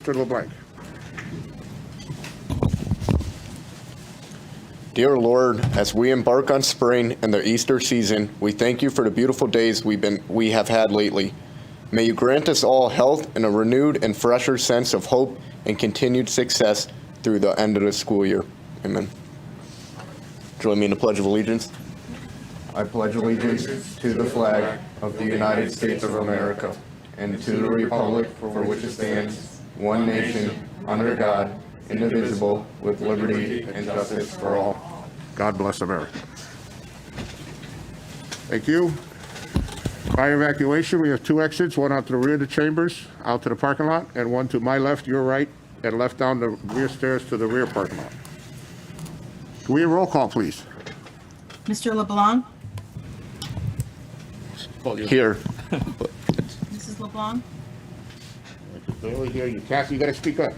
Mr. LeBlanc. Dear Lord, as we embark on spring and the Easter season, we thank you for the beautiful days we have had lately. May you grant us all health and a renewed and fresher sense of hope and continued success through the end of the school year. Amen. Join me in the Pledge of Allegiance. I pledge allegiance to the flag of the United States of America and to the republic for which it stands, one nation, under God, indivisible, with liberty and justice for all. God bless America. Thank you. By evacuation, we have 2 exits, one out to the rear of the chambers, out to the parking lot, and one to my left, your right, and left down the rear stairs to the rear parking lot. Can we have a roll call, please? Mr. LeBlanc? Here. Mrs. LeBlanc? I can barely hear you. Kathy, you gotta speak up.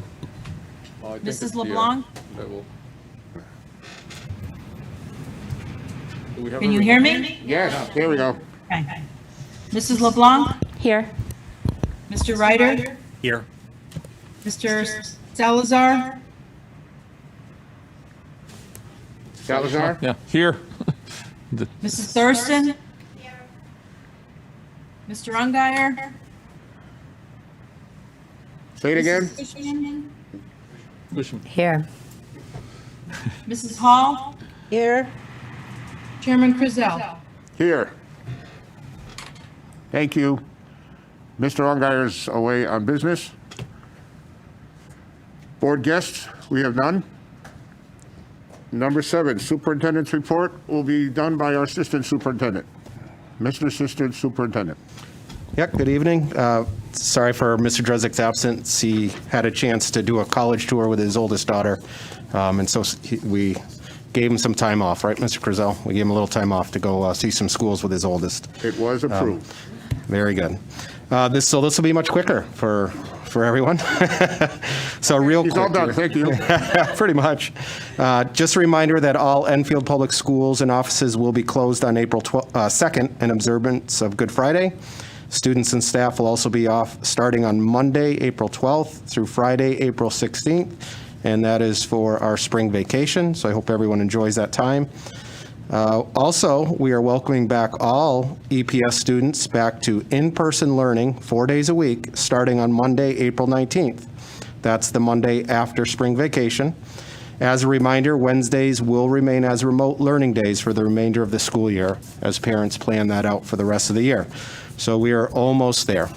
Mrs. LeBlanc? Can you hear me? Yes, there we go. Okay. Mrs. LeBlanc? Here. Mr. Ryder? Here. Mr. Salazar? Salazar? Yeah, here. Mrs. Thurston? Mr. Ungary? Say it again. Cushman? Here. Mrs. Hall? Here. Chairman Krizel? Here. Thank you. Mr. Ungeier's away on business. Board guests, we have none. Number 7, superintendent's report will be done by our assistant superintendent. Mr. Assistant Superintendent. Yep, good evening. Sorry for Mr. Drezik's absence. He had a chance to do a college tour with his oldest daughter, and so we gave him some time off, right, Mr. Krizel? We gave him a little time off to go see some schools with his oldest. It was approved. Very good. This will be much quicker for everyone. So real He's quick. all done, here. thank you. Pretty much. Just a reminder that all Enfield Public Schools and offices will be closed on April 2nd in observance of Good Friday. Students and staff will also be off starting on Monday, April 12th through Friday, April 16th, and that is for our spring vacation, so I hope everyone enjoys that time. Also, we are welcoming back all EPS students back to in-person learning 4 days a week, starting on Monday, April 19th. That's the Monday after spring vacation. As a reminder, Wednesdays will remain as remote learning days for the remainder of the school year, as parents plan that out for the rest of the year. So we are almost there.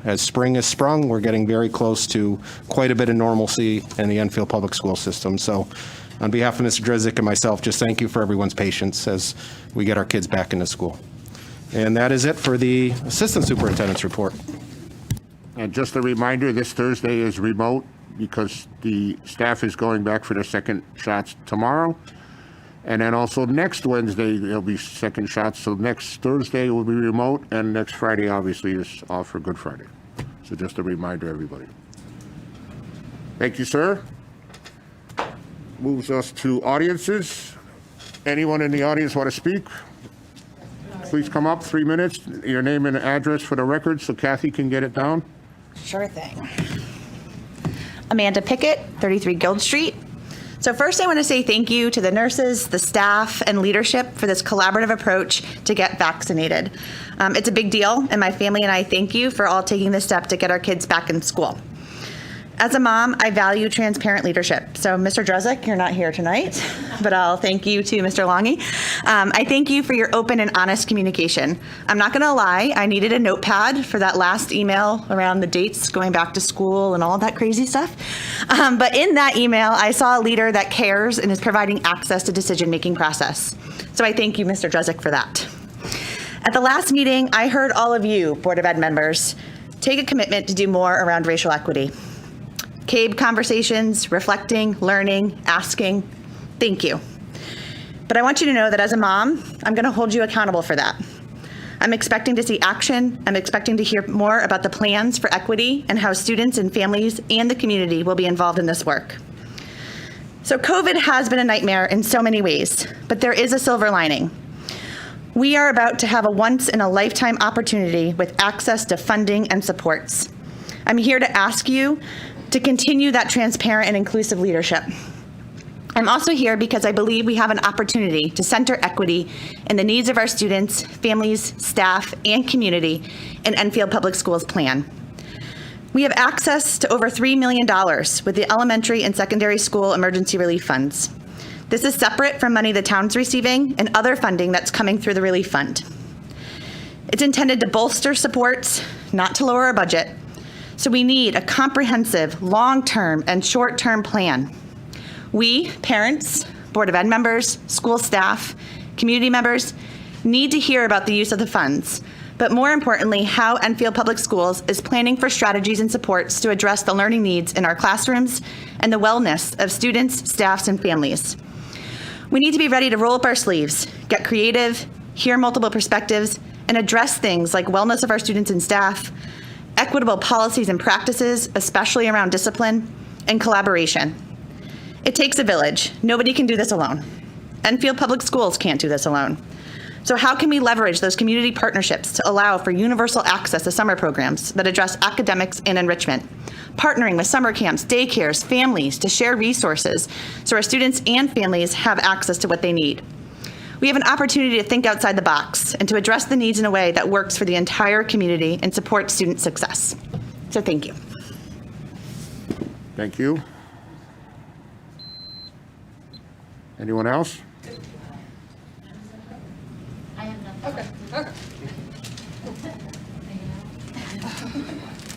As spring has sprung, we're getting very close to quite a bit of normalcy in the Enfield Public School system. So on behalf of Mr. Drezik and myself, just thank you for everyone's patience as we get our kids back into school. And that is it for the Assistant Superintendent's report. And just a reminder, this Thursday is remote because the staff is going back for their second shots tomorrow. And then also next Wednesday, there'll be second shots. So next Thursday will be remote, and next Friday, obviously, is off for Good Friday. So just a reminder, everybody. Thank you, sir. Moves us to audiences. Anyone in the audience want to speak? Please come up, 3 minutes. Your name and address for the record so Kathy can get it down. Sure thing. Amanda Pickett, 33 Guild Street. So first I want to say thank you to the nurses, the staff, and leadership for this collaborative approach to get vaccinated. It's a big deal, and my family and I thank you for all taking this step to get our kids back in school. As a mom, I value transparent leadership. So Mr. Drezik, you're not here tonight, but I'll thank you to Mr. Longy. I thank you for your open and honest communication. I'm not going to lie, I needed a notepad for that last email around the dates going back to school and all that crazy stuff. But in that email, I saw a leader that cares and is providing access to decision-making process. So I thank you, Mr. Drezik, for that. At the last meeting, I heard all of you, Board of Ed members, take a commitment to do more around racial equity. CABE conversations, reflecting, learning, asking, thank you. But I want you to know that as a mom, I'm going to hold you accountable for that. I'm expecting to see action. I'm expecting to hear more about the plans for equity and how students and families and the community will be involved in this work. So COVID has been a nightmare in so many ways, but there is a silver lining. We are about to have a once-in-a-lifetime opportunity with access to funding and supports. I'm here to ask you to continue that transparent and inclusive leadership. I'm also here because I believe we have an opportunity to center equity in the needs of our students, families, staff, and community in Enfield Public Schools plan. We have access to over $3 million with the elementary and secondary school emergency relief funds. This is separate from money the town's receiving and other funding that's coming through the relief fund. It's intended to bolster supports, not to lower our budget. So we need a comprehensive, long-term and short-term plan. We, parents, Board of Ed members, school staff, community members, need to hear about the use of the funds, but more importantly, how Enfield Public Schools is planning for strategies and supports to address the learning needs in our classrooms and the wellness of students, staffs, and families. We need to be ready to roll up our sleeves, get creative, hear multiple perspectives, and address things like wellness of our students and staff, equitable policies and practices, especially around discipline, and collaboration. It takes a village. Nobody can do this alone. Enfield Public Schools can't do this alone. So how can we leverage those community partnerships to allow for universal access to summer programs that address academics and enrichment? Partnering with summer camps, daycares, families to share resources so our students and families have access to what they need. We have an opportunity to think outside the box and to address the needs in a way that works for the entire community and supports student success. So thank you. Thank you. Anyone else?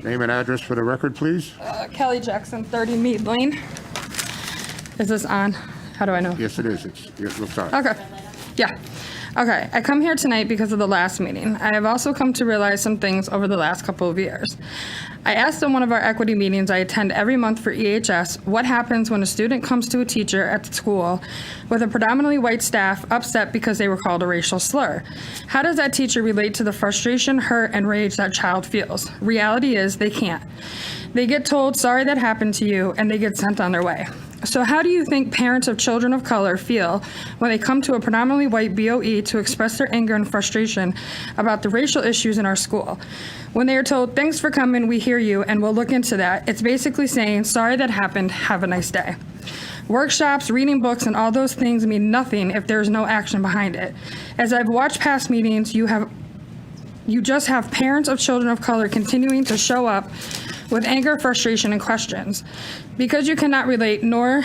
Name and address for the record, please. Kelly Jackson, 30 Mead Lane. Is this on? How do I know? Yes, it is. It looks on. Okay. Yeah. Okay. I come here tonight because of the last meeting. I have also come to realize some things over the last couple of years. I asked in one of our equity meetings I attend every month for EHS what happens when a student comes to a teacher at the school with a predominantly white staff upset because they were called a racial slur. How does that teacher relate to the frustration, hurt, and rage that child feels? Reality is they can't. They get told, sorry that happened to you, and they get sent on their way. So how do you think parents of children of color feel when they come to a predominantly white BOE to express their anger and frustration about the racial issues in our school? When they are told, thanks for coming, we hear you, and we'll look into that, it's basically saying, sorry that happened, have a nice day. Workshops, reading books, and all those things mean nothing if there's no action behind it. As I've watched past meetings, you just have parents of children of color continuing to show up with anger, frustration, and questions. Because you cannot relate, nor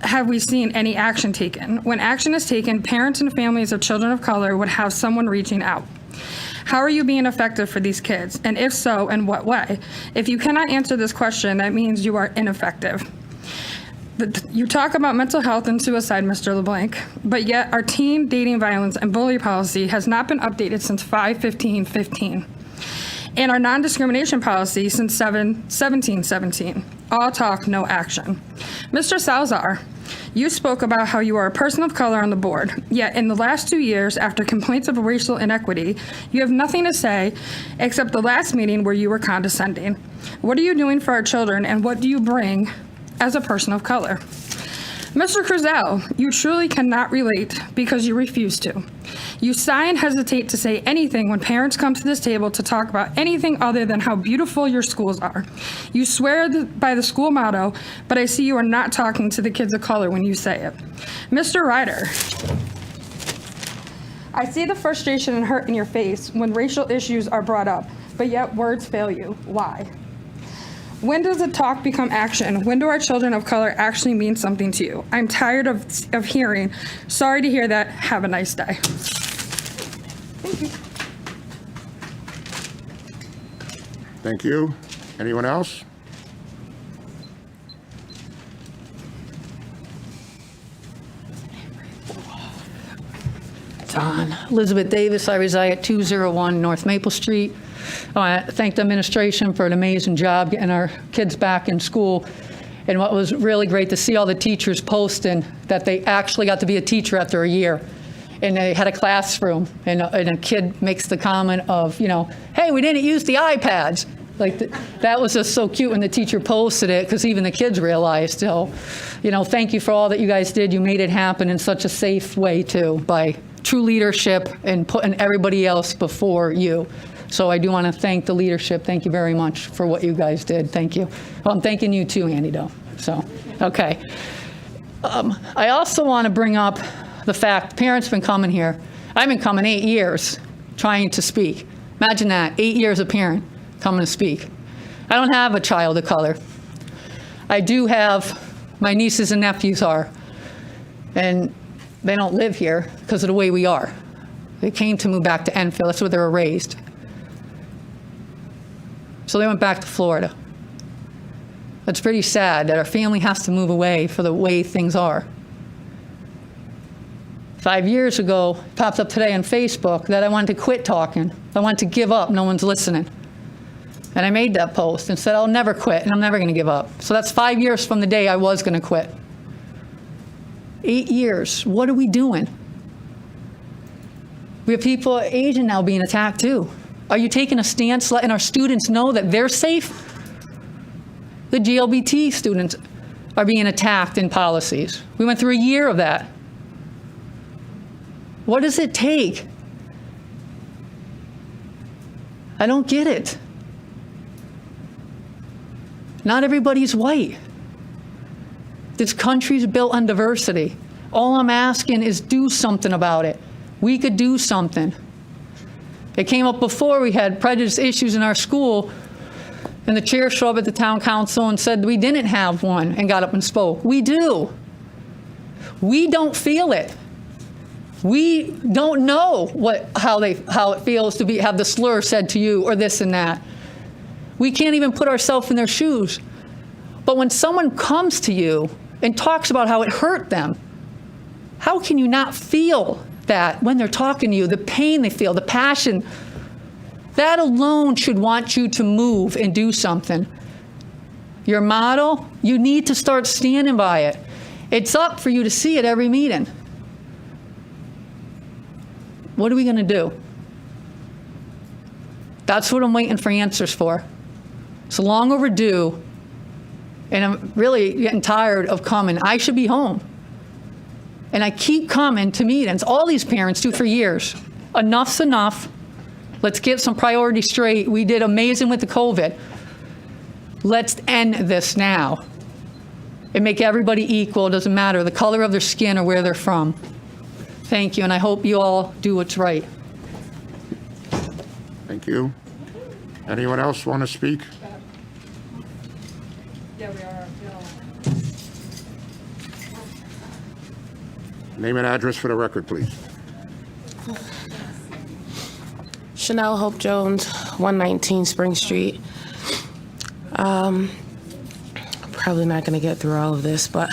have we seen any action taken. When action is taken, parents and families of children of color would have someone reaching out. How are you being effective for these kids? And if so, in what way? If you cannot answer this question, that means you are ineffective. You talk about mental health and suicide, Mr. LeBlanc, but yet our teen dating violence and bully policy has not been updated since 5/15/15. And our non-discrimination policy since 17/17. All talk, no action. Mr. Salazar, you spoke about how you are a person of color on the board, yet in the last 2 years, after complaints of racial inequity, you have nothing to say except the last meeting where you were condescending. What are you doing for our children, and what do you bring as a person of color? Mr. Krzel, you truly cannot relate because you refuse to. You sigh and hesitate to say anything when parents come to this table to talk about anything other than how beautiful your schools are. You swear by the school motto, but I see you are not talking to the kids of color when you say it. Mr. Ryder, I see the frustration and hurt in your face when racial issues are brought up, but yet words fail you. Why? When does the talk become action? When do our children of color actually mean something to you? I'm tired of hearing, sorry to hear that, have a nice day. Thank you. Thank you. Anyone else? Don. Elizabeth Davis, I reside at 201 North Maple Street. I thank the administration for an amazing job getting our kids back in school. And what was really great to see all the teachers posting that they actually got to be a teacher after a year. And they had a classroom, and a kid makes the comment of, hey, we didn't use the iPads. That was just so cute when the teacher posted it, because even the kids realized, so, thank you for all that you guys did. You made it happen in such a safe way, too, by true leadership and putting everybody else before you. So I do want to thank the leadership. Thank you very much for what you guys did. Thank you. Well, I'm thanking you too, Andy, though. So, okay. I also want to bring up the fact parents have been coming here. I've been coming 8 years trying to speak. Imagine that, 8 years a parent coming to speak. I don't have a child of color. I do have, my nieces and nephews are, and they don't live here because of the way we are. They came to move back to Enfield. That's where they were raised. So they went back to Florida. It's pretty sad that our family has to move away for the way things are. 5 years ago, it popped up today on Facebook that I wanted to quit talking. I wanted to give up. No one's listening. And I made that post and said, I'll never quit, and I'm never going to give up. So that's 5 years from the day I was going to quit. 8 years. What are we doing? We have people Asian now being attacked too. Are you taking a stance, letting our students know that they're safe? The GLBT students are being attacked in policies. We went through a year of that. What does it take? I don't get it. Not everybody's white. This country's built on diversity. All I'm asking is do something about it. We could do something. It came up before, we had prejudice issues in our school, and the chair showed up at the town council and said we didn't have one and got up and spoke. We do. We don't feel it. We don't know how it feels to have the slur said to you or this and that. We can't even put ourselves in their shoes. But when someone comes to you and talks about how it hurt them, how can you not feel that when they're talking to you, the pain they feel, the passion? That alone should want you to move and do something. Your model, you need to start standing by it. It's up for you to see it every meeting. What are we going to do? That's what I'm waiting for answers for. It's long overdue, and I'm really getting tired of coming. I should be home. And I keep coming to meetings. All these parents do for years. Enough's enough. Let's get some priorities straight. We did amazing with the COVID. Let's end this now and make everybody equal. It doesn't matter the color of their skin or where they're from. Thank you, and I hope you all do what's right. Thank you. Anyone else want to speak? Yeah, we are. Name and address for the record, please. Chanel Hope Jones, 119 Spring Street. Probably not going to get through all of this, but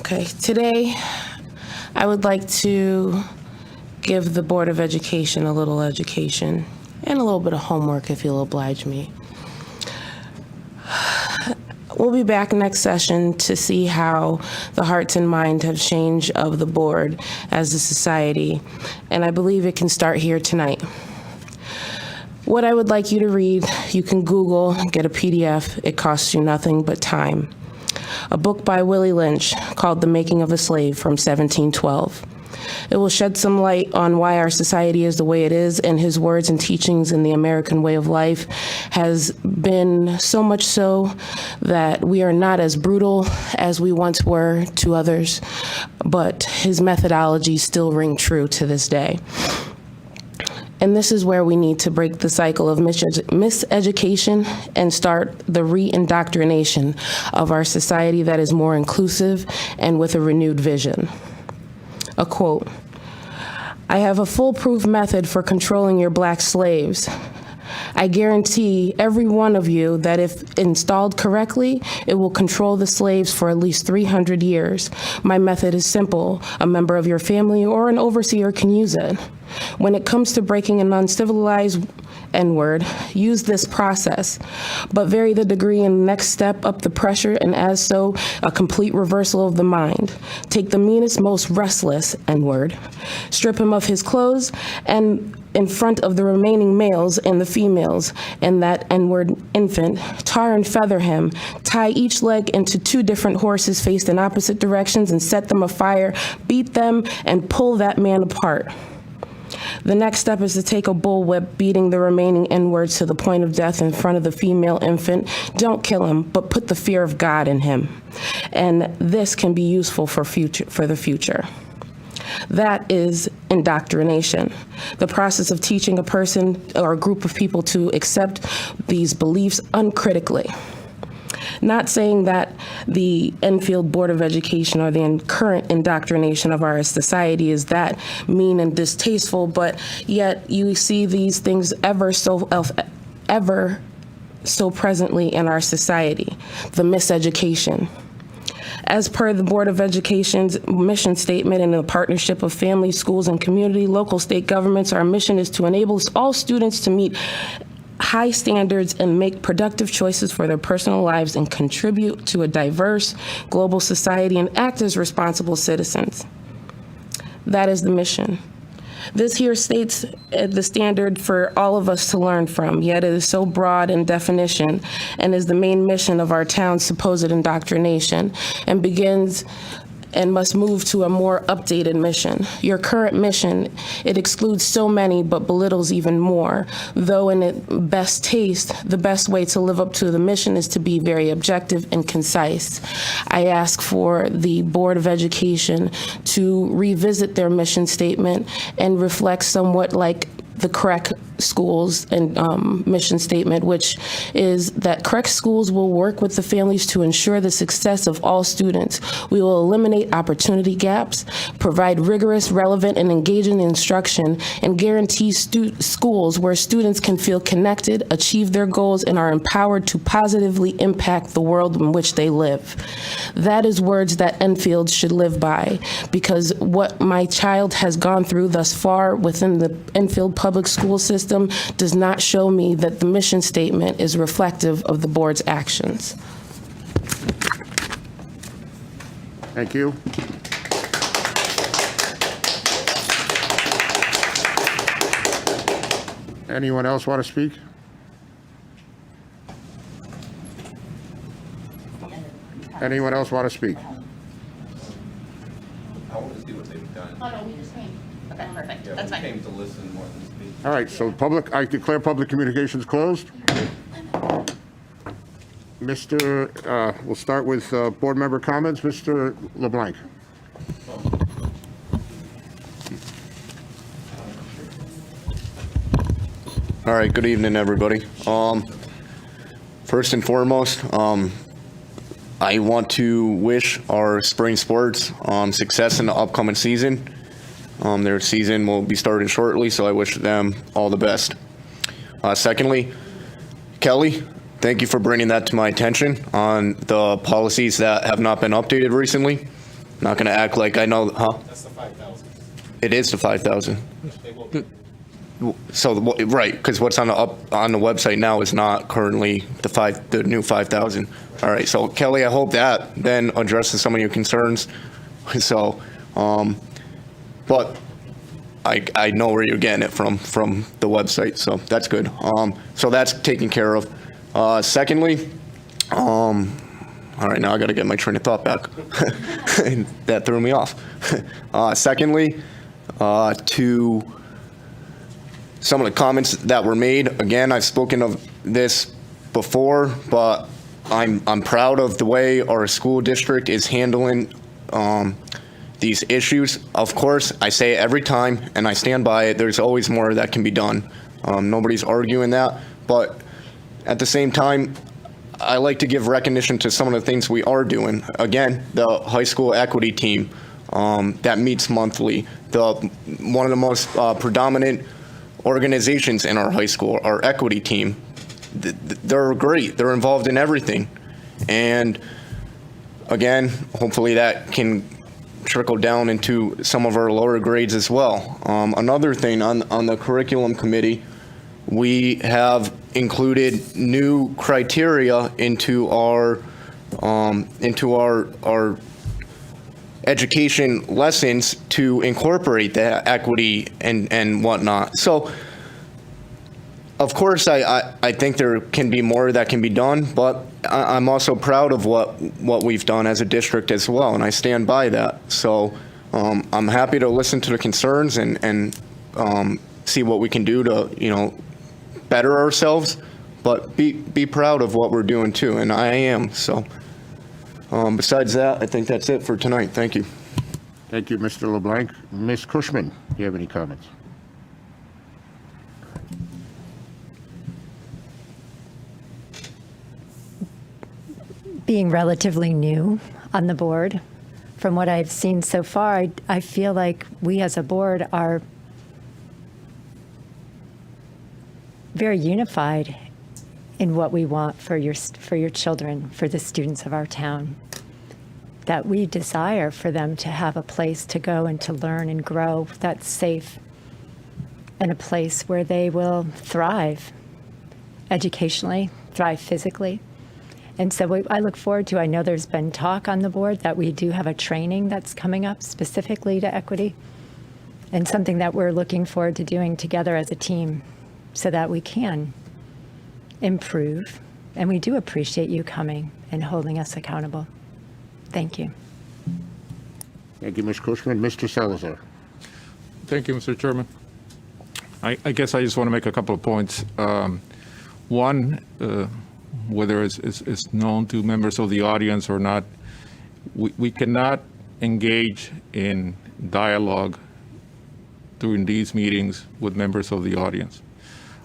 okay. Today, I would like to give the Board of Education a little education and a little bit of homework, if you'll oblige me. We'll be back next session to see how the hearts and minds have changed of the board as a society, and I believe it can start here tonight. What I would like you to read, you can Google, get a PDF. It costs you nothing but time. A book by Willie Lynch called The Making of a Slave from 1712. It will shed some light on why our society is the way it is, and his words and teachings in the American way of life has been so much so that we are not as brutal as we once were to others, but his methodologies still ring true to this day. And this is where we need to break the cycle of miseducation and start the re-indoctrination of our society that is more inclusive and with a renewed vision. A quote, "I have a foolproof method for controlling your black slaves. I guarantee every one of you that if installed correctly, it will control the slaves for at least 300 years. My method is simple. A member of your family or an overseer can use it. When it comes to breaking an uncivilized N-word, use this process, but vary the degree and the next step up the pressure, and as so, a complete reversal of the mind. Take the meanest, most restless N-word, strip him of his clothes, and in front of the remaining males and the females and that N-word infant, tar and feather him, tie each leg into 2 different horses faced in opposite directions and set them afire, beat them, and pull that man apart. The next step is to take a bullwhip, beating the remaining N-words to the point of death in front of the female infant. Don't kill him, but put the fear of God in him. And this can be useful for the future. That is indoctrination, the process of teaching a person or a group of people to accept these beliefs uncritically. Not saying that the Enfield Board of Education or the current indoctrination of our society is that mean and distasteful, but yet you see these things ever so presently in our society, the miseducation. As per the Board of Education's mission statement in the partnership of families, schools, and community, local state governments, our mission is to enable all students to meet high standards and make productive choices for their personal lives and contribute to a diverse global society and act as responsible citizens. That is the mission. This here states the standard for all of us to learn from, yet it is so broad in definition and is the main mission of our town's supposed indoctrination, and begins and must move to a more updated mission. Your current mission, it excludes so many but belittles even more. Though in its best taste, the best way to live up to the mission is to be very objective and concise. I ask for the Board of Education to revisit their mission statement and reflect somewhat like the correct schools and mission statement, which is that correct schools will work with the families to ensure the success of all students. We will eliminate opportunity gaps, provide rigorous, relevant, and engaging instruction, and guarantee schools where students can feel connected, achieve their goals, and are empowered to positively impact the world in which they live. That is words that Enfield should live by, because what my child has gone through thus far within the Enfield public school system does not show me that the mission statement is reflective of the board's actions. Thank you. Anyone else want to speak? Anyone else want to speak? I want to see what they've done. Oh, no, we just came. Okay, perfect. Yeah, That's we fine. came to listen more than speak. All right, so I declare public communications closed. We'll start with board member comments. Mr. LeBlanc. All right, good evening, everybody. First and foremost, I want to wish our spring sports success in the upcoming season. Their season will be starting shortly, so I wish them all the best. Secondly, Kelly, thank you for bringing that to my attention on the policies that have not been updated recently. Not going to act like I know, huh? That's the 5,000. It is the 5,000. They will be. So, right, because what's on the website now is not currently the new 5,000. All right, so Kelly, I hope that then addresses some of your concerns. So, but I know where you're getting it from the website, so that's good. So that's taken care of. Secondly, all right, now I got to get my train of thought back. That threw me off. Secondly, to some of the comments that were made. Again, I've spoken of this before, but I'm proud of the way our school district is handling these issues. Of course, I say it every time, and I stand by it. There's always more that can be done. Nobody's arguing that, but at the same time, I like to give recognition to some of the things we are doing. Again, the high school equity team that meets monthly. One of the most predominant organizations in our high school, our equity team. They're great. They're involved in everything. And again, hopefully that can trickle down into some of our lower grades as well. Another thing on the curriculum committee, we have included new criteria into our education lessons to incorporate the equity and whatnot. So, of course, I think there can be more that can be done, but I'm also proud of what we've done as a district as well, and I stand by that. So I'm happy to listen to the concerns and see what we can do to, better ourselves, but be proud of what we're doing too, and I am. So besides that, I think that's it for tonight. Thank you. Thank you, Mr. LeBlanc. Ms. Cushman, do you have any comments? Being relatively new on the board, from what I've seen so far, I feel like we as a board are very unified in what we want for your children, for the students of our town. That we desire for them to have a place to go and to learn and grow that's safe, and a place where they will thrive educationally, thrive physically. And so I look forward to, I know there's been talk on the board that we do have a training that's coming up specifically to equity, and something that we're looking forward to doing together as a team so that we can improve. And we do appreciate you coming and holding us accountable. Thank you. Thank you, Ms. Cushman. Mr. Salazar. Thank you, Mr. Chairman. I guess I just want to make a couple of points. One, whether it's known to members of the audience or not, we cannot engage in dialogue during these meetings with members of the audience.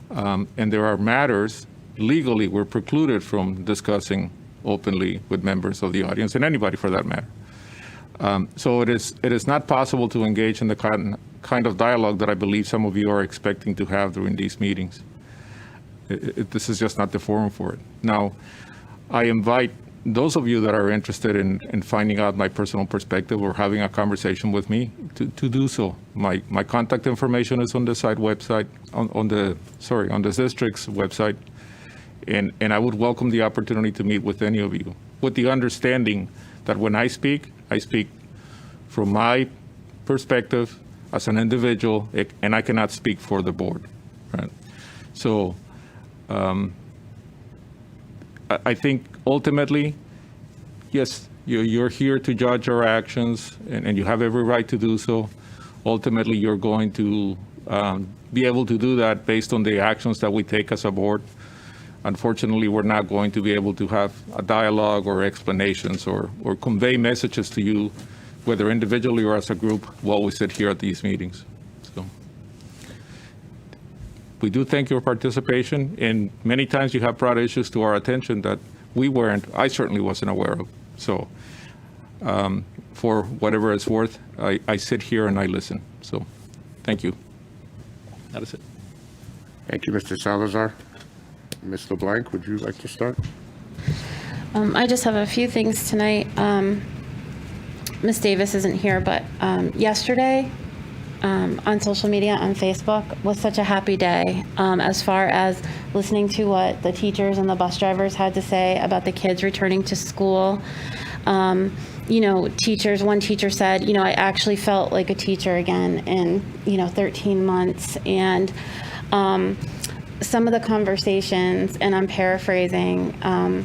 And there are matters, legally, we're precluded from discussing openly with members of the audience, and anybody for that matter. So it is not possible to engage in the kind of dialogue that I believe some of you are expecting to have during these meetings. This is just not the forum for it. Now, I invite those of you that are interested in finding out my personal perspective or having a conversation with me to do so. My contact information is on the site website, on the district's website, and I would welcome the opportunity to meet with any of you, with the understanding that when I speak from my perspective as an individual, and I cannot speak for the board, right? So I think ultimately, yes, you're here to judge our actions, and you have every right to do so. Ultimately, you're going to be able to do that based on the actions that we take as a board. Unfortunately, we're not going to be able to have a dialogue or explanations or convey messages to you, whether individually or as a group, while we sit here at these meetings. So we do thank your participation, and many times you have brought issues to our attention that I certainly wasn't aware of. So for whatever it's worth, I sit here and I listen. So thank you. That is it. Thank you, Mr. Salazar. Ms. LeBlanc, would you like to start? I just have a few things tonight. Ms. Davis isn't here, but yesterday on social media, on Facebook, was such a happy day as far as listening to what the teachers and the bus drivers had to say about the kids returning to school. One teacher said, I actually felt like a teacher again in, 13 months. And some of the conversations, and I'm paraphrasing, a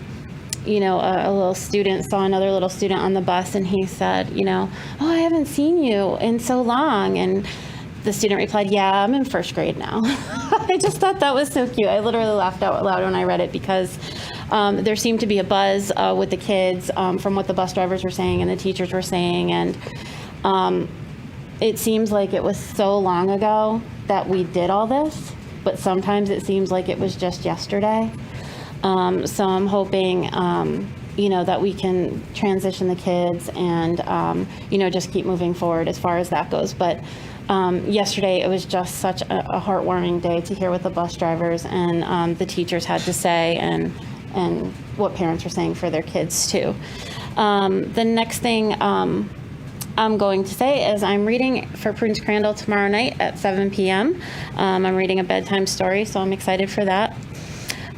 little student saw another little student on the bus, and he said, oh, I haven't seen you in so long. And the student replied, yeah, I'm in first grade now. I just thought that was so cute. I literally laughed out loud when I read it, because there seemed to be a buzz with the kids from what the bus drivers were saying and the teachers were saying. And it seems like it was so long ago that we did all this, but sometimes it seems like it was just yesterday. So I'm hoping, that we can transition the kids and, just keep moving forward as far as that goes. But yesterday, it was just such a heartwarming day to hear what the bus drivers and the teachers had to say, and what parents were saying for their kids too. The next thing I'm going to say is I'm reading for Prudence Crandall tomorrow night at 7 p.m. I'm reading a bedtime story, so I'm excited for that.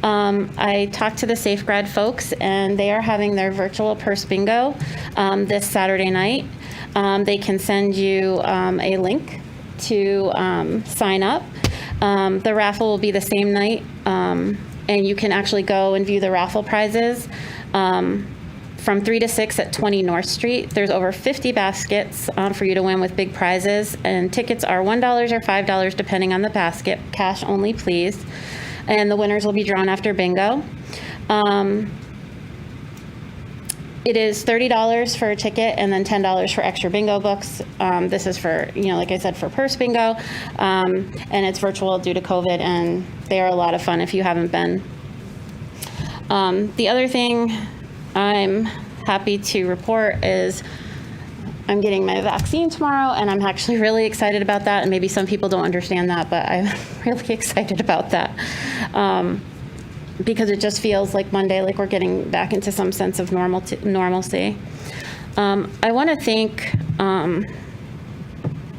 I talked to the SafeGrad folks, and they are having their virtual purse bingo this Saturday night. They can send you a link to sign up. The raffle will be the same night, and you can actually go and view the raffle prizes from 3 to 6 at 20 North Street. There's over 50 baskets for you to win with big prizes, and tickets are $1 or $5 depending on the basket. Cash only, please. And the winners will be drawn after bingo. It is $30 for a ticket and then $10 for extra bingo books. This is for, like I said, for purse bingo. And it's virtual due to COVID, and they are a lot of fun if you haven't been. The other thing I'm happy to report is I'm getting my vaccine tomorrow, and I'm actually really excited about that. And maybe some people don't understand that, but I'm really excited about that. Because it just feels like Monday, like we're getting back into some sense of normalcy. I want to thank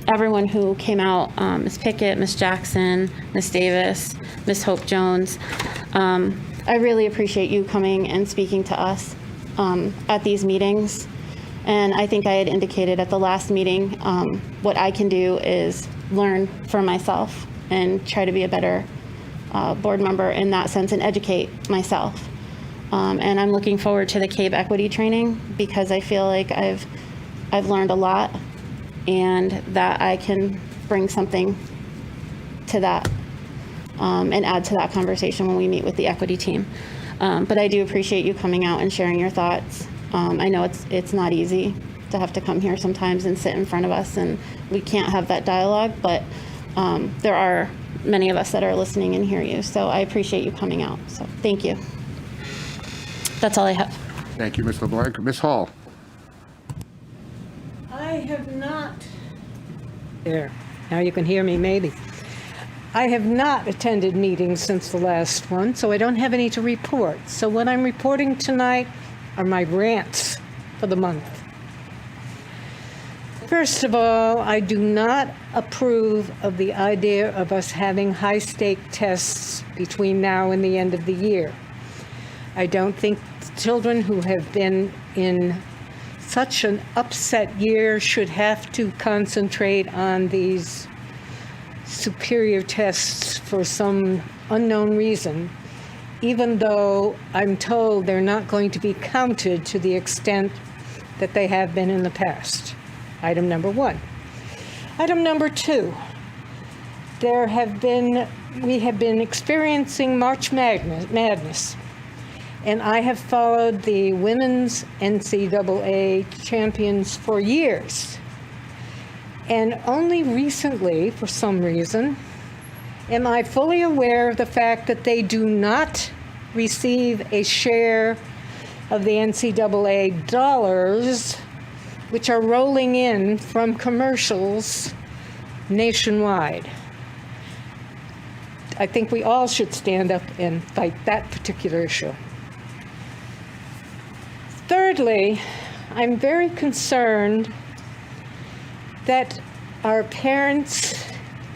everyone who came out, Ms. Pickett, Ms. Jackson, Ms. Davis, Ms. Hope Jones. I really appreciate you coming and speaking to us at these meetings. And I think I had indicated at the last meeting, what I can do is learn for myself and try to be a better board member in that sense and educate myself. And I'm looking forward to the CABE equity training because I feel like I've learned a lot and that I can bring something to that and add to that conversation when we meet with the equity team. But I do appreciate you coming out and sharing your thoughts. I know it's not easy to have to come here sometimes and sit in front of us, and we can't have that dialogue, but there are many of us that are listening and hear you. So I appreciate you coming out. So thank you. That's all I have. Thank you, Ms. LeBlanc. Ms. Hall? I have not. There. Now you can hear me, maybe. I have not attended meetings since the last one, so I don't have any to report. So what I'm reporting tonight are my rants for the month. First of all, I do not approve of the idea of us having high-stake tests between now and the end of the year. I don't think children who have been in such an upset year should have to concentrate on these superior tests for some unknown reason, even though I'm told they're not going to be counted to the extent that they have been in the past. Item number one. Item number two, we have been experiencing March Madness, and I have followed the women's NCAA champions for years. And only recently, for some reason, am I fully aware of the fact that they do not receive a share of the NCAA dollars, which are rolling in from commercials nationwide. I think we all should stand up and fight that particular issue. Thirdly, I'm very concerned that our parents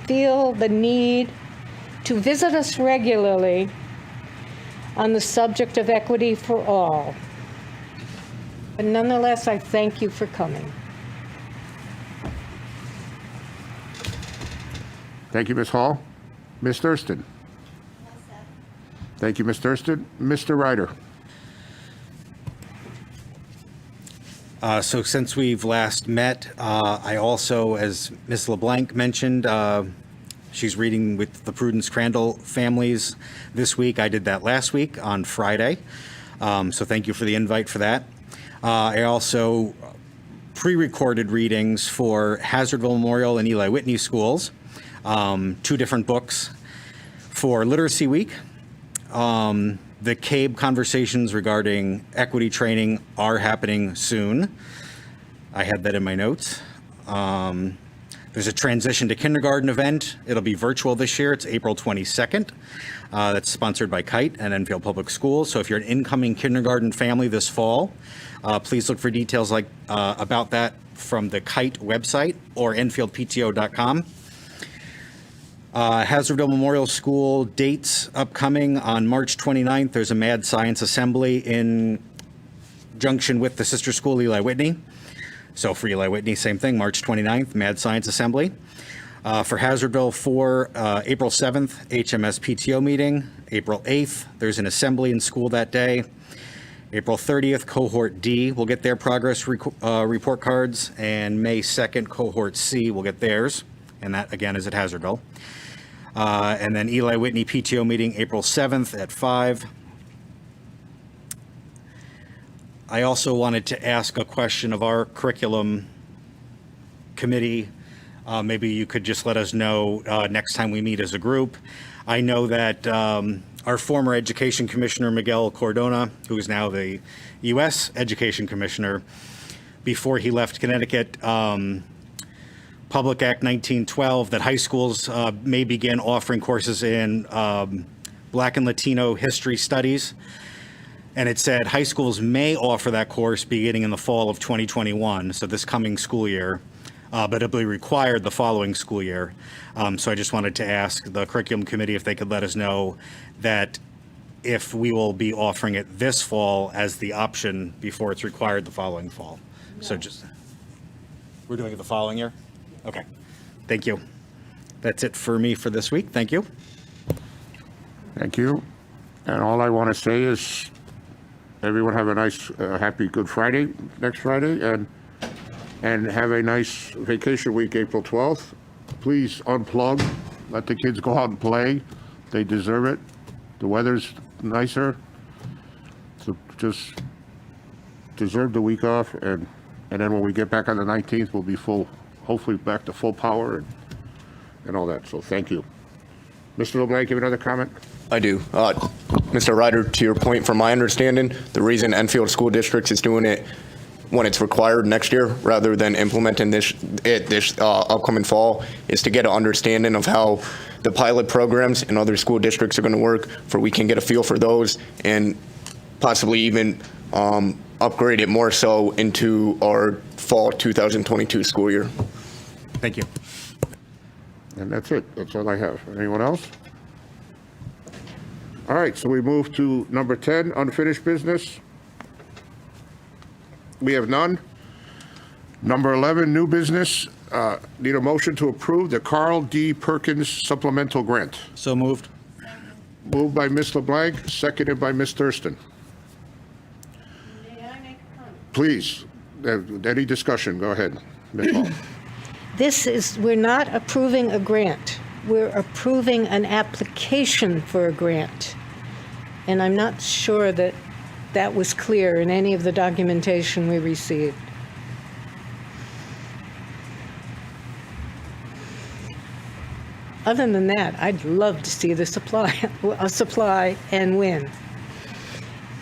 feel the need to visit us regularly on the subject of equity for all. But nonetheless, I thank you for coming. Thank you, Ms. Hall. Ms. Thurston? Thank you, Ms. Thurston. Mr. Ryder? So since we've last met, I also, as Ms. LeBlanc mentioned, she's reading with the Prudence Crandall families this week. I did that last week on Friday. So thank you for the invite for that. I also pre-recorded readings for Hazardville Memorial and Eli Whitney schools, 2 different books for Literacy Week. The CABE conversations regarding equity training are happening soon. I had that in my notes. There's a transition to kindergarten event. It'll be virtual this year. It's April 22nd. That's sponsored by KITE and Enfield Public Schools. So if you're an incoming kindergarten family this fall, please look for details about that from the KITE website or enfieldpto.com. Hazardville Memorial School dates upcoming on March 29th. There's a Mad Science Assembly in junction with the sister school, Eli Whitney. So for Eli Whitney, same thing, March 29th, Mad Science Assembly. For Hazardville, for April 7th, HMS PTO meeting. April 8th, there's an assembly in school that day. April 30th, Cohort D will get their progress report cards, and May 2nd, Cohort C will get theirs, and that, again, is at Hazardville. And then Eli Whitney PTO meeting, April 7th at 5. I also wanted to ask a question of our curriculum committee. Maybe you could just let us know next time we meet as a group. I know that our former Education Commissioner, Miguel Cordona, who is now the U.S. Education Commissioner, before he left Connecticut, Public Act 1912, that high schools may begin offering courses in Black and Latino history studies. And it said high schools may offer that course beginning in the fall of 2021, so this coming school year, but it'll be required the following school year. So I just wanted to ask the curriculum committee if they could let us know that if we will be offering it this fall as the option before it's required the following fall. So just, we're doing it the following year? Okay, thank you. That's it for me for this week. Thank you. Thank you. And all I want to say is, everyone have a nice, happy Good Friday, next Friday, and have a nice vacation week, April 12th. Please unplug, let the kids go out and play. They deserve it. The weather's nicer. So just deserve the week off, and then when we get back on the 19th, we'll be full, hopefully back to full power and all that. So thank you. Mr. LeBlanc, you have another comment? I do. Mr. Ryder, to your point, from my understanding, the reason Enfield School District is doing it when it's required next year rather than implementing this upcoming fall is to get an understanding of how the pilot programs in other school districts are going to work, for we can get a feel for those and possibly even upgrade it more so into our fall 2022 school year. Thank you. And that's it. That's all I have. Anyone else? All right, so we move to number 10, unfinished business. We have none. Number 11, new business. Need a motion to approve the Carl D. Perkins supplemental grant. So moved. Moved by Ms. LeBlanc, seconded by Ms. Thurston. May I make a comment? Please, any discussion? Go ahead, Ms. Hall. We're not approving a grant. We're approving an application for a grant. And I'm not sure that that was clear in any of the documentation we received. Other than that, I'd love to see the supply and win.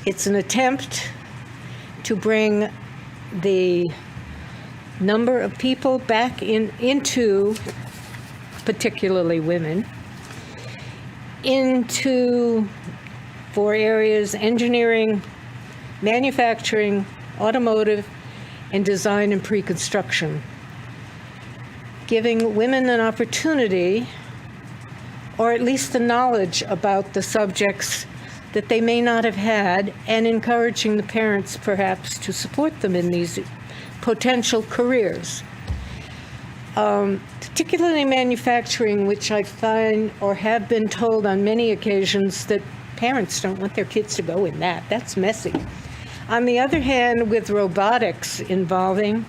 It's an attempt to bring the number of people back into, particularly women, into 4 areas: engineering, manufacturing, automotive, and design and pre-construction. Giving women an opportunity, or at least the knowledge about the subjects that they may not have had, and encouraging the parents perhaps to support them in these potential careers. Particularly manufacturing, which I find or have been told on many occasions that parents don't want their kids to go in that. That's messy. On the other hand, with robotics involving,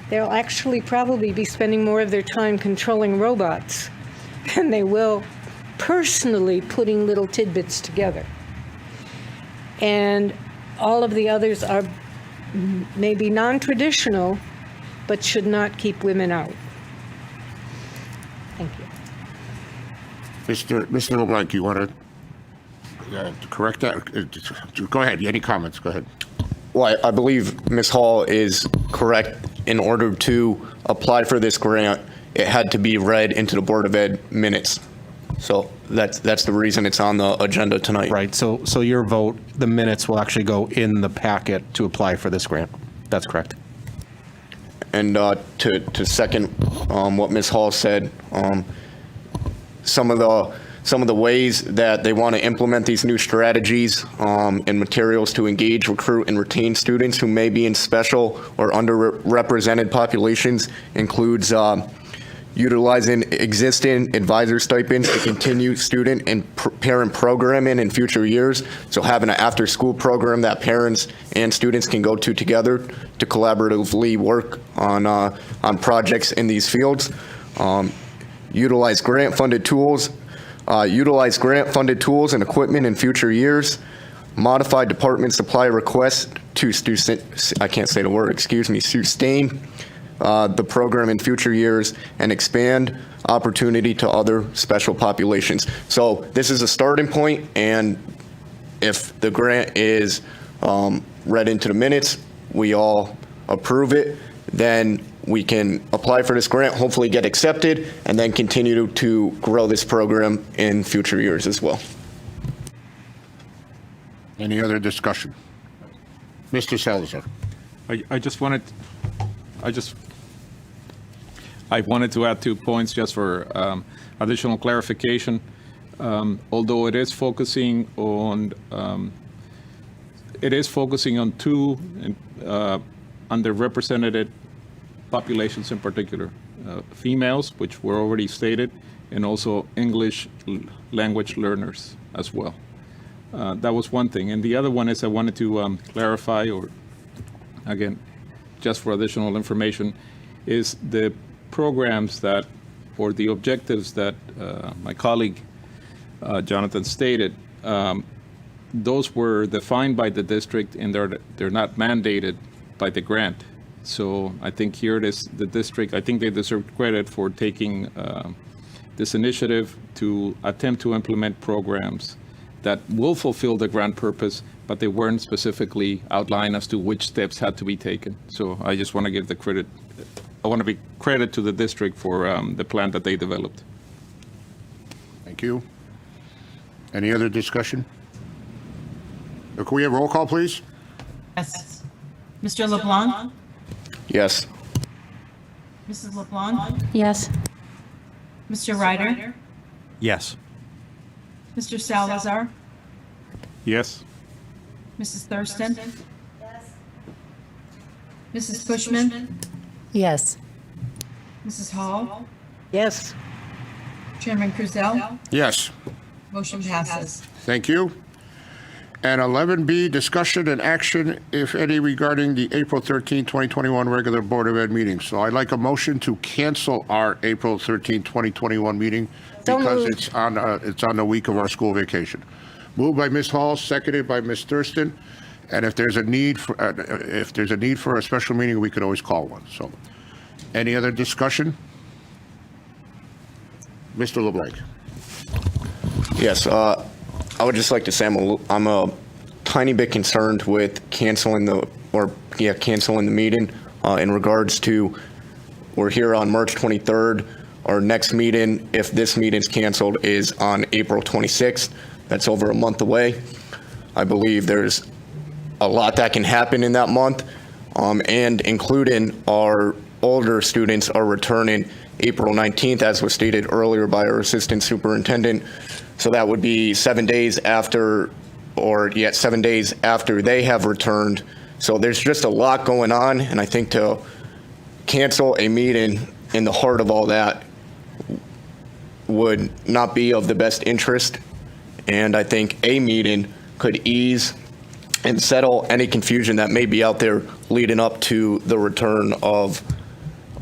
they'll actually probably be spending more of their time controlling robots than they will personally putting little tidbits together. And all of the others are maybe non-traditional, but should not keep women out. Thank you. Mr. LeBlanc, you want to correct that? Go ahead. Any comments? Go ahead. Well, I believe Ms. Hall is correct. In order to apply for this grant, it had to be read into the Board of Ed minutes. So that's the reason it's on the agenda tonight. Right, so your vote, the minutes will actually go in the packet to apply for this grant. That's correct. And to second what Ms. Hall said, some of the ways that they want to implement these new strategies and materials to engage, recruit, and retain students who may be in special or underrepresented populations includes utilizing existing advisor stipends to continue student and parent programming in future years. So having an after-school program that parents and students can go to together to collaboratively work on projects in these fields. Utilize grant-funded tools and equipment in future years. Modify department supply requests to sustain the program in future years and expand opportunity to other special populations. So this is a starting point, and if the grant is read into the minutes, we all approve it, then we can apply for this grant, hopefully get accepted, and then continue to grow this program in future years as well. Any other discussion? Mr. Salazar. I wanted to add 2 points just for additional clarification. Although it is focusing on two underrepresented populations in particular, females, which were already stated, and also English language learners as well. That was one thing. And the other one is I wanted to clarify, or again, just for additional information, is the programs that, or the objectives that my colleague Jonathan stated, those were defined by the district and they're not mandated by the grant. So I think here it is, the district, I think they deserve credit for taking this initiative to attempt to implement programs that will fulfill the grant purpose, but they weren't specifically outlined as to which steps had to be taken. So I just want to give the credit, I want to be credit to the district for the plan that they developed. Thank you. Any other discussion? Can we have roll call, please? Yes. Mr. LeBlanc? Yes. Mrs. LeBlanc? Yes. Mr. Ryder? Yes. Mr. Salazar? Yes. Mrs. Thurston? Yes. Mrs. Cushman? Yes. Mrs. Hall? Yes. Chairman Kruzel? Yes. Motion passes. Thank you. And 11B, discussion and action, if any, regarding the April 13, 2021 regular Board of Ed meeting. So I'd like a motion to cancel our April 13, 2021 meeting because it's on the week of our school vacation. Moved by Ms. Hall, seconded by Ms. Thurston. And if there's a need for a special meeting, we could always call one. So, any other discussion? Mr. LeBlanc. Yes, I would just like to say I'm a tiny bit concerned with canceling the meeting in regards to, we're here on March 23rd. Our next meeting, if this meeting's canceled, is on April 26th. That's over a month away. I believe there's a lot that can happen in that month, and including our older students are returning April 19th, as was stated earlier by our assistant superintendent. So that would be 7 days after, or yet 7 days after they have returned. So there's just a lot going on, and I think to cancel a meeting in the heart of all that would not be of the best interest. And I think a meeting could ease and settle any confusion that may be out there leading up to the return of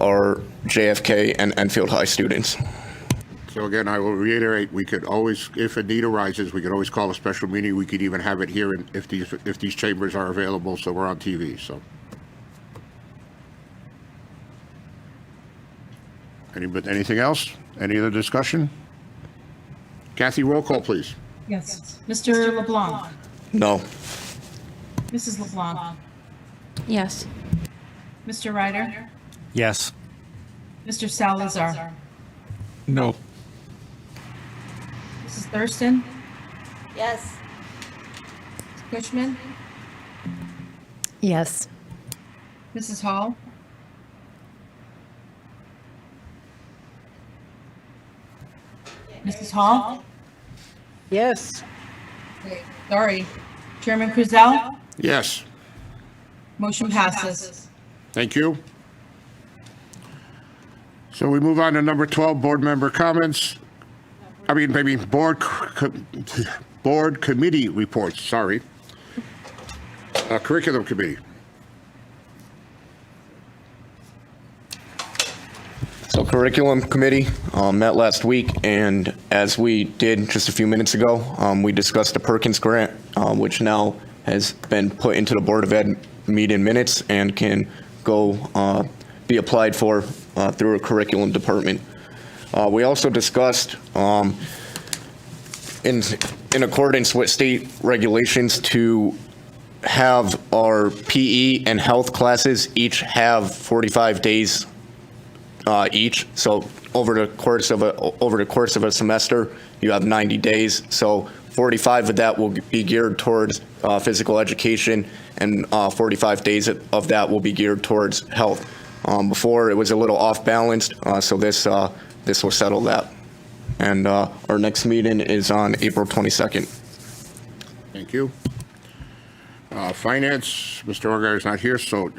our JFK and Enfield High students. So again, I will reiterate, we could always, if a need arises, we could always call a special meeting. We could even have it here if these chambers are available, so we're on TV, so. Anything else? Any other discussion? Kathy, roll call, please. Yes. Mr. LeBlanc? No. Mrs. LeBlanc? Yes. Mr. Ryder? Yes. Mr. Salazar? No. Mrs. Thurston? Yes. Mrs. Cushman? Yes. Mrs. Hall? Mrs. Hall? Yes. Sorry. Chairman Kruzel? Yes. Motion passes. Thank you. So we move on to number 12, board member comments. I mean, maybe board committee reports, sorry. Curriculum committee. So curriculum committee met last week, and as we did just a few minutes ago, we discussed the Perkins grant, which now has been put into the Board of Ed meeting minutes and can go be applied for through a curriculum department. We also discussed, in accordance with state regulations, to have our PE and health classes each have 45 days each. So over the course of a semester, you have 90 days. So 45 of that will be geared towards physical education, and 45 days of that will be geared towards health. Before, it was a little off balanced, so this will settle that. And our next meeting is on April 22nd. Thank you. Finance, Mr. Orgar is not here, so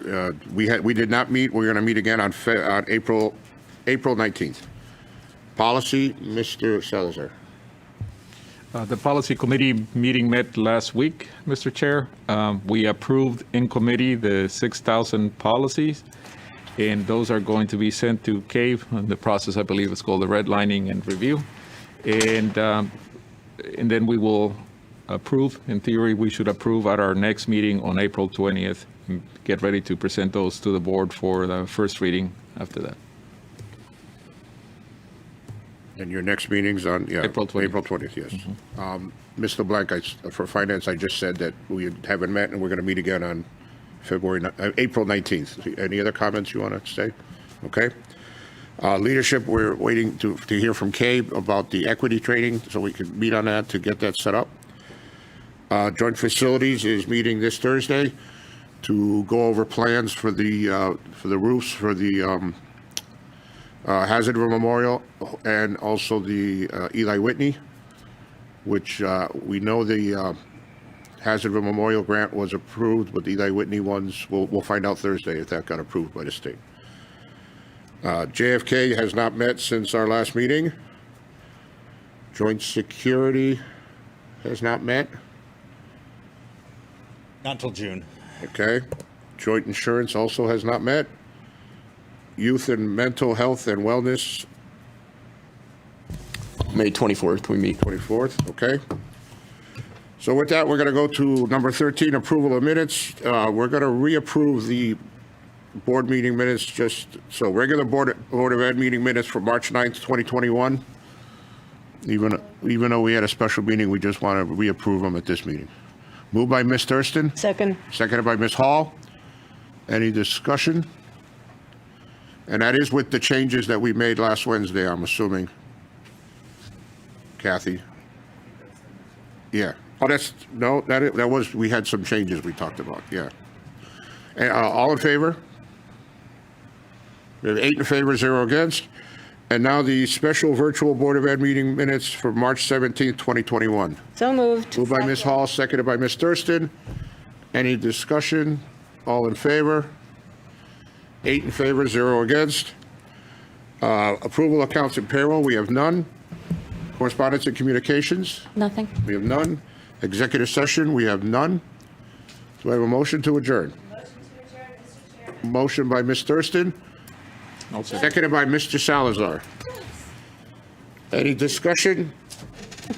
we did not meet. We're going to meet again on April 19th. Policy, Mr. Salazar. The policy committee meeting met last week, Mr. Chair. We approved in committee the 6,000 policies, and those are going to be sent to CAVE. And the process, I believe, is called the redlining and review. And then we will approve. In theory, we should approve at our next meeting on April 20th. And get ready to present those to the board for the first reading after that. And your next meeting's on, yeah. April 20th. April 20th, yes. Mr. Blank, for finance, I just said that we haven't met, and we're going to meet again on April 19th. Any other comments you want to say? Okay. Leadership, we're waiting to hear from Kay about the equity training, so we can meet on that to get that set up. Joint Facilities is meeting this Thursday to go over plans for the roofs for the Hazardville Memorial and also the Eli Whitney, which we know the Hazardville Memorial grant was approved, but the Eli Whitney ones, we'll find out Thursday if that got approved by the state. JFK has not met since our last meeting. Joint Security has not met. Not until June. Okay. Joint Insurance also has not met. Youth and Mental Health and Wellness, May 24th, we meet. 24th, okay. So with that, we're going to go to number 13, approval of minutes. We're going to reapprove the board meeting minutes, just so regular Board of Ed meeting minutes for March 9th, 2021. Even though we had a special meeting, we just want to reapprove them at this meeting. Moved by Ms. Thurston. Second. Seconded by Ms. Hall. Any discussion? And that is with the changes that we made last Wednesday, I'm assuming. Kathy? Yeah. Oh, that was, we had some changes we talked about, yeah. And, all in favor? We have 8 in favor, 0 against. And now the special virtual Board of Ed meeting minutes for March 17th, 2021. So moved. Moved by Ms. Hall, seconded by Ms. Thurston. Any discussion? All in favor? 8 in favor, 0 against. Approval of accounts and payroll, we have none. Correspondence and communications, Nothing. we have none. Executive session, we have none. Do I have a motion to adjourn? Motion by Ms. Thurston, seconded by Mr. Salazar. Any discussion?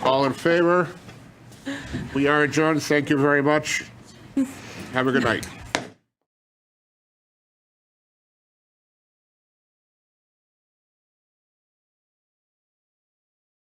All in favor? We are adjourned. Thank you very much. Have a good night.